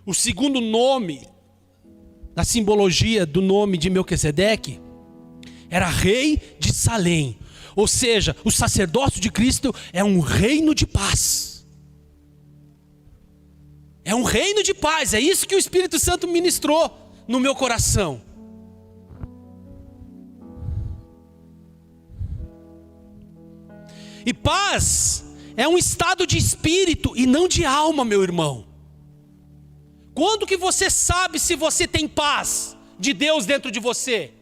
O segundo nome da simbologia do nome de Melquisedeque era rei de Salém. Ou seja, o sacerdócio de Cristo é um reino de paz. É um reino de paz. É isso que o Espírito Santo ministrou no meu coração. E paz é um estado de espírito e não de alma, meu irmão. Quando que você sabe se você tem paz de Deus dentro de você?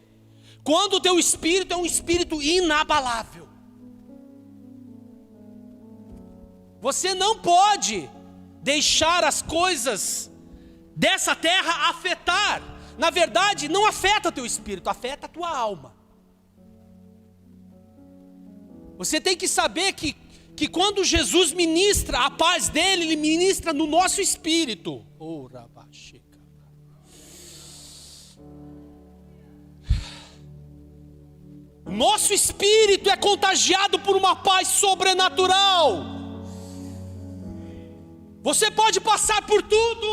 Quando o teu espírito é um espírito inabalável. Você não pode deixar as coisas dessa terra afetar. Na verdade, não afeta o teu espírito, afeta a tua alma. Você tem que saber que quando Jesus ministra a paz dele, ele ministra no nosso espírito. O nosso espírito é contagiado por uma paz sobrenatural. Você pode passar por tudo,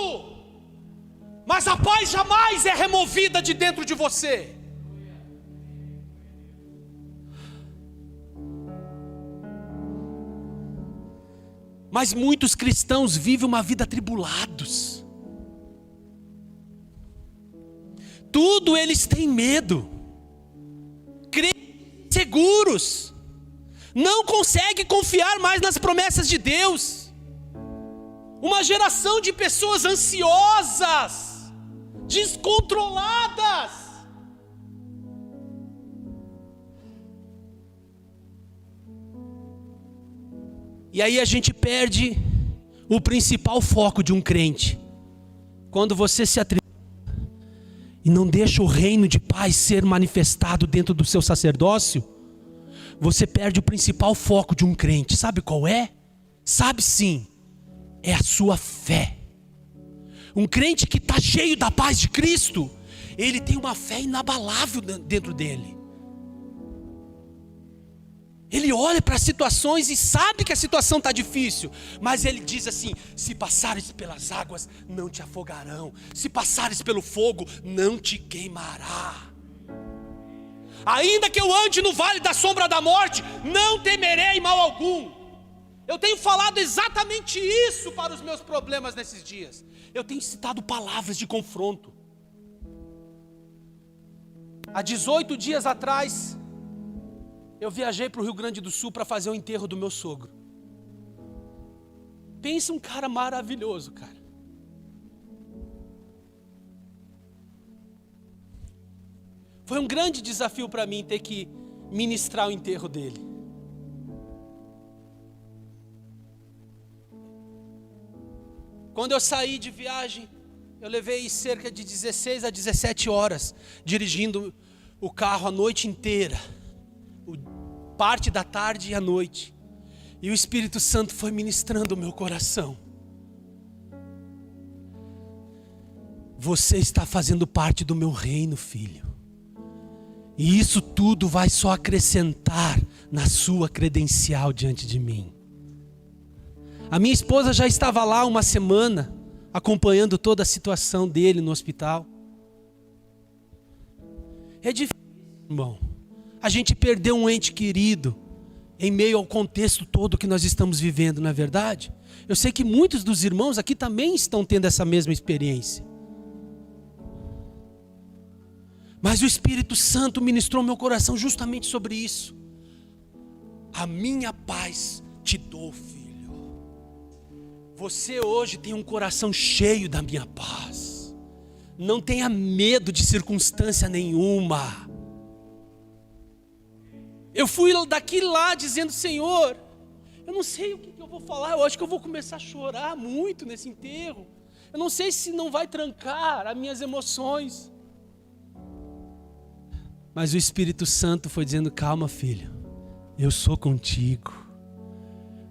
mas a paz jamais é removida de dentro de você. Mas muitos cristãos vivem uma vida atribulados. Tudo eles têm medo. Creem seguros. Não conseguem confiar mais nas promessas de Deus. Uma geração de pessoas ansiosas, descontroladas. E aí a gente perde o principal foco de um crente. Quando você se atribui e não deixa o reino de paz ser manifestado dentro do seu sacerdócio, você perde o principal foco de um crente. Sabe qual é? Sabe sim, é a sua fé. Um crente que está cheio da paz de Cristo, ele tem uma fé inabalável dentro dele. Ele olha para as situações e sabe que a situação está difícil, mas ele diz assim: se passares pelas águas, não te afogarão. Se passares pelo fogo, não te queimará. Ainda que eu ande no vale da sombra da morte, não temerei mal algum. Eu tenho falado exatamente isso para os meus problemas nesses dias. Eu tenho citado palavras de confronto. Há 18 dias atrás, eu viajei para o Rio Grande do Sul para fazer o enterro do meu sogro. Pensa um cara maravilhoso, cara. Foi um grande desafio para mim ter que ministrar o enterro dele. Quando eu saí de viagem, eu levei cerca de 16 a 17 horas dirigindo o carro a noite inteira. Parte da tarde e a noite. E o Espírito Santo foi ministrando o meu coração. Você está fazendo parte do meu reino, filho. E isso tudo vai só acrescentar na sua credencial diante de mim. A minha esposa já estava lá uma semana, acompanhando toda a situação dele no hospital. É difícil, irmão. A gente perdeu um ente querido em meio ao contexto todo que nós estamos vivendo, não é verdade? Eu sei que muitos dos irmãos aqui também estão tendo essa mesma experiência. Mas o Espírito Santo ministrou meu coração justamente sobre isso. A minha paz te dou, filho. Você hoje tem um coração cheio da minha paz. Não tenha medo de circunstância nenhuma. Eu fui daqui lá dizendo: Senhor, eu não sei o que eu vou falar, eu acho que eu vou começar a chorar muito nesse enterro. Eu não sei se não vai trancar as minhas emoções. Mas o Espírito Santo foi dizendo: calma, filho, eu sou contigo.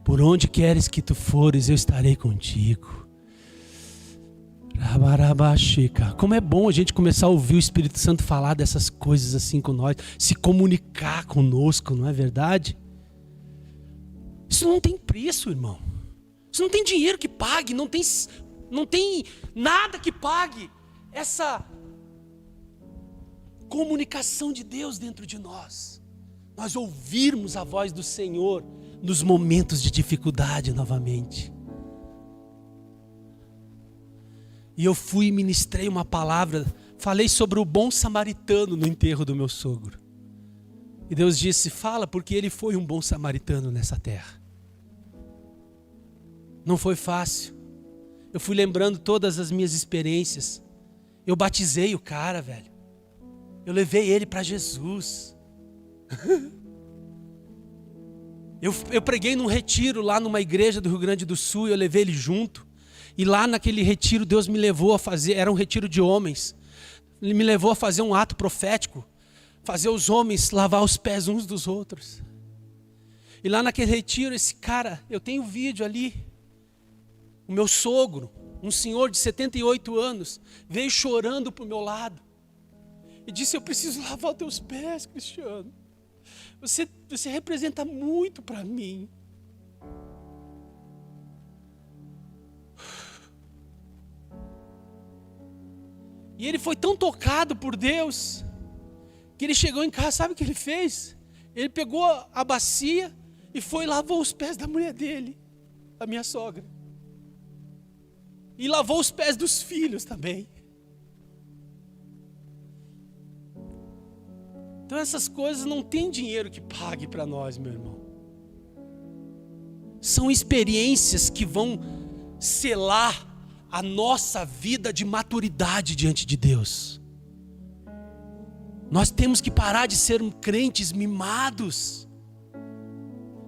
Por onde queres que tu fores, eu estarei contigo. Como é bom a gente começar a ouvir o Espírito Santo falar dessas coisas assim com nós, se comunicar conosco, não é verdade? Isso não tem preço, irmão. Isso não tem dinheiro que pague, não tem nada que pague essa comunicação de Deus dentro de nós. Nós ouvirmos a voz do Senhor nos momentos de dificuldade novamente. E eu fui e ministrei uma palavra, falei sobre o bom samaritano no enterro do meu sogro. E Deus disse: fala, porque ele foi um bom samaritano nessa terra. Não foi fácil. Eu fui lembrando todas as minhas experiências. Eu batizei o cara, velho. Eu levei ele para Jesus. Eu preguei num retiro lá numa igreja do Rio Grande do Sul e eu levei ele junto. E lá naquele retiro Deus me levou a fazer, era um retiro de homens. Ele me levou a fazer um ato profético. Fazer os homens lavar os pés uns dos outros. E lá naquele retiro, esse cara, eu tenho vídeo ali. O meu sogro, um senhor de 78 anos, veio chorando para o meu lado. E disse: eu preciso lavar os teus pés, Cristiano. Você representa muito para mim. E ele foi tão tocado por Deus, que ele chegou em casa, sabe o que ele fez? Ele pegou a bacia e foi e lavou os pés da mulher dele, da minha sogra. E lavou os pés dos filhos também. Então essas coisas não tem dinheiro que pague para nós, meu irmão. São experiências que vão selar a nossa vida de maturidade diante de Deus. Nós temos que parar de ser crentes mimados.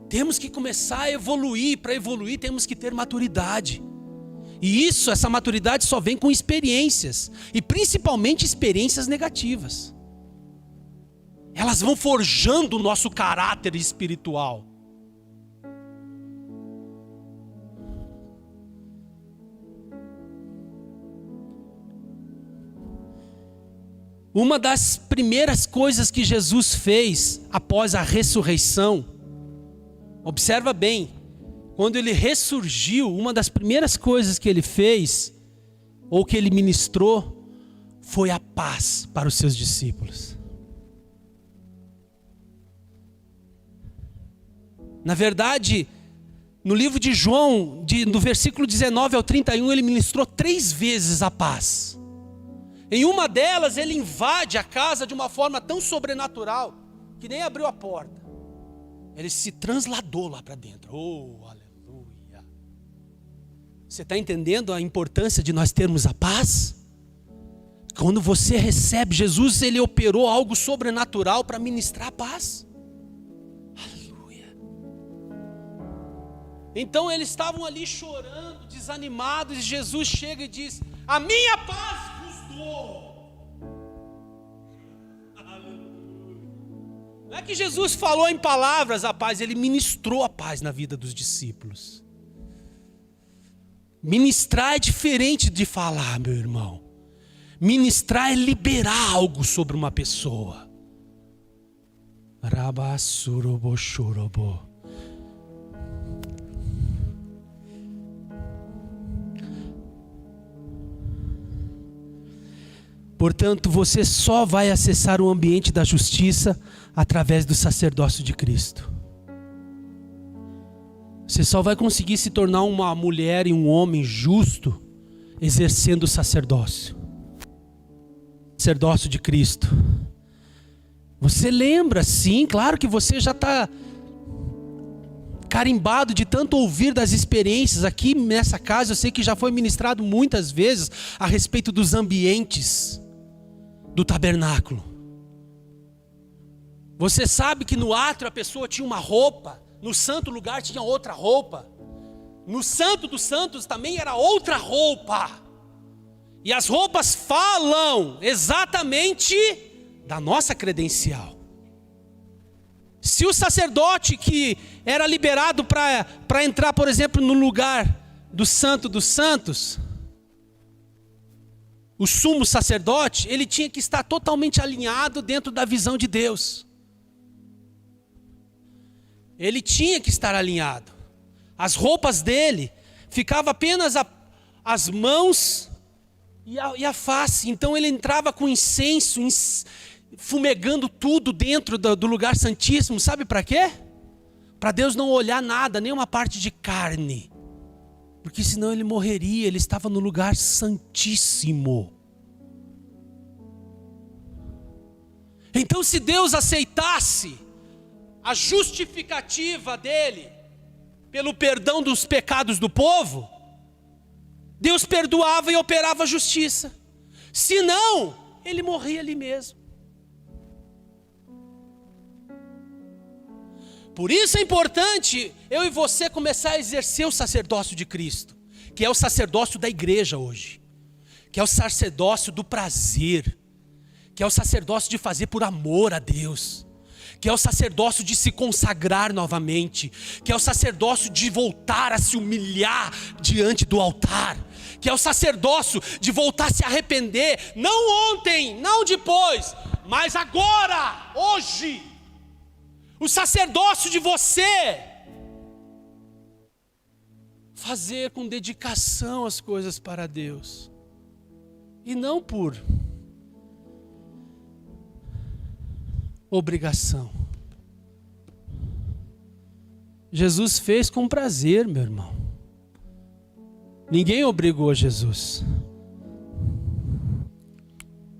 Temos que começar a evoluir. Para evoluir temos que ter maturidade. E essa maturidade só vem com experiências. E principalmente experiências negativas. Elas vão forjando o nosso caráter espiritual. Uma das primeiras coisas que Jesus fez após a ressurreição, observa bem, quando ele ressurgiu, uma das primeiras coisas que ele fez, ou que ele ministrou, foi a paz para os seus discípulos. Na verdade, no livro de João, do versículo 19 ao 31, ele ministrou 3 vezes a paz. Em uma delas, ele invade a casa de uma forma tão sobrenatural, que nem abriu a porta. Ele se transladou lá para dentro. Oh, aleluia. Você está entendendo a importância de nós termos a paz? Quando você recebe Jesus, ele operou algo sobrenatural para ministrar a paz. Aleluia. Então eles estavam ali chorando, desanimados, e Jesus chega e diz: a minha paz vos dou. Não é que Jesus falou em palavras a paz, ele ministrou a paz na vida dos discípulos. Ministrar é diferente de falar, meu irmão. Ministrar é liberar algo sobre uma pessoa. Portanto, você só vai acessar o ambiente da justiça através do sacerdócio de Cristo. Você só vai conseguir se tornar uma mulher e um homem justo exercendo o sacerdócio. Sacerdócio de Cristo. Você lembra, sim, claro que você já está carimbado de tanto ouvir das experiências aqui nessa casa. Eu sei que já foi ministrado muitas vezes a respeito dos ambientes do tabernáculo. Você sabe que no átrio a pessoa tinha uma roupa, no santo lugar tinha outra roupa, no santo dos santos também era outra roupa. E as roupas falam exatamente da nossa credencial. Se o sacerdote que era liberado para entrar, por exemplo, no lugar do santo dos santos, o sumo sacerdote, ele tinha que estar totalmente alinhado dentro da visão de Deus. Ele tinha que estar alinhado. As roupas dele, ficava apenas as mãos e a face. Então ele entrava com incenso, fumegando tudo dentro do lugar santíssimo. Sabe para quê? Para Deus não olhar nada, nenhuma parte de carne. Porque senão ele morreria, ele estava no lugar santíssimo. Então se Deus aceitasse a justificativa dele pelo perdão dos pecados do povo, Deus perdoava e operava a justiça. Se não, ele morria ali mesmo. Por isso é importante eu e você começar a exercer o sacerdócio de Cristo, que é o sacerdócio da igreja hoje, que é o sacerdócio do prazer, que é o sacerdócio de fazer por amor a Deus, que é o sacerdócio de se consagrar novamente, que é o sacerdócio de voltar a se humilhar diante do altar, que é o sacerdócio de voltar a se arrepender, não ontem, não depois, mas agora, hoje. O sacerdócio de você fazer com dedicação as coisas para Deus, e não por obrigação. Jesus fez com prazer, meu irmão. Ninguém obrigou Jesus.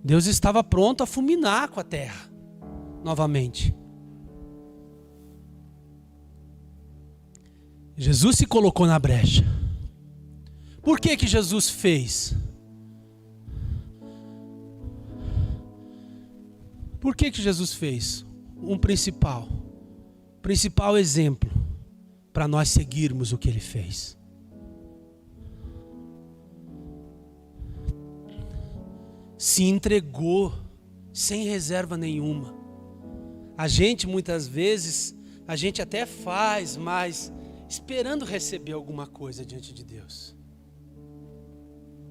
Deus estava pronto a fulminar com a terra novamente. Jesus se colocou na brecha. Por que que Jesus fez? Por que que Jesus fez? Um principal exemplo para nós seguirmos o que ele fez. Se entregou sem reserva nenhuma. A gente muitas vezes, a gente até faz, mas esperando receber alguma coisa diante de Deus,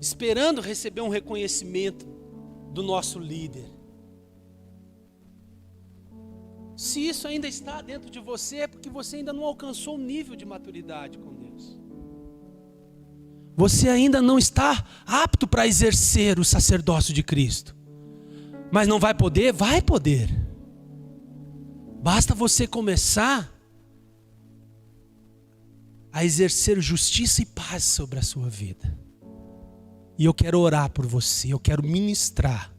esperando receber um reconhecimento do nosso líder. Se isso ainda está dentro de você, é porque você ainda não alcançou um nível de maturidade com Deus. Você ainda não está apto para exercer o sacerdócio de Cristo. Mas não vai poder? Vai poder. Basta você começar a exercer justiça e paz sobre a sua vida. E eu quero orar por você, eu quero ministrar,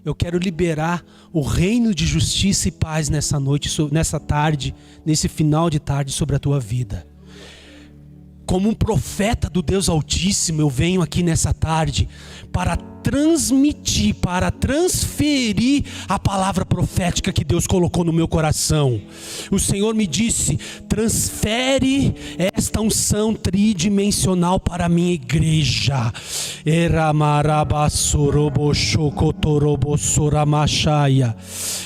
eu quero liberar o reino de justiça e paz nessa noite, nessa tarde, nesse final de tarde sobre a tua vida. Como um profeta do Deus Altíssimo, eu venho aqui nessa tarde para transmitir, para transferir a palavra profética que Deus colocou no meu coração. O Senhor me disse: transfere esta unção tridimensional para a minha igreja.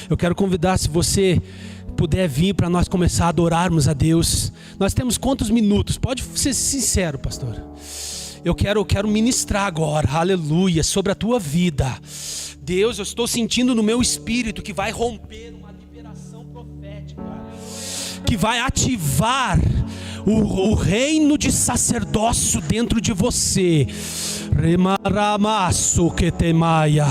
Eu quero convidar, se você puder vir, para nós começar a adorarmos a Deus. Nós temos quantos minutos? Pode ser sincero, pastor. Eu quero ministrar agora, aleluia, sobre a tua vida. Deus, eu estou sentindo no meu espírito que vai romper uma liberação profética, que vai ativar o reino de sacerdócio dentro de você. Remaramasso que temaia.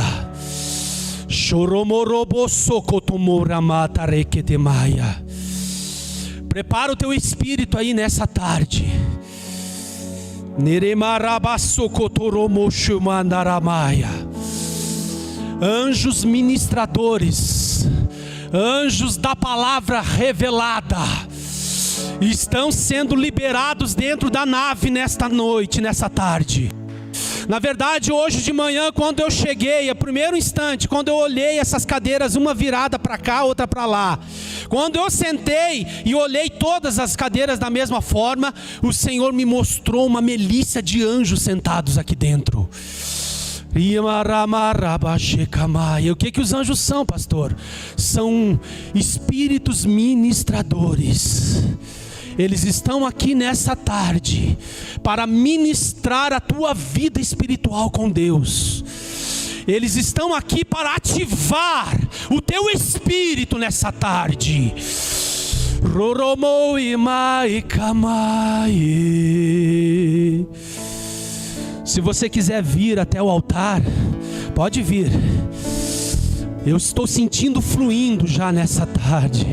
Prepara o teu espírito aí nessa tarde. Anjos ministradores, anjos da palavra revelada, estão sendo liberados dentro da nave nesta noite, nessa tarde. Na verdade, hoje de manhã, quando eu cheguei, o primeiro instante, quando eu olhei essas cadeiras, uma virada para cá, outra para lá, quando eu sentei e olhei todas as cadeiras da mesma forma, o Senhor me mostrou uma milícia de anjos sentados aqui dentro. E o que os anjos são, pastor? São espíritos ministradores. Eles estão aqui nessa tarde para ministrar a tua vida espiritual com Deus. Eles estão aqui para ativar o teu espírito nessa tarde. Se você quiser vir até o altar, pode vir. Eu estou sentindo fluindo já nessa tarde.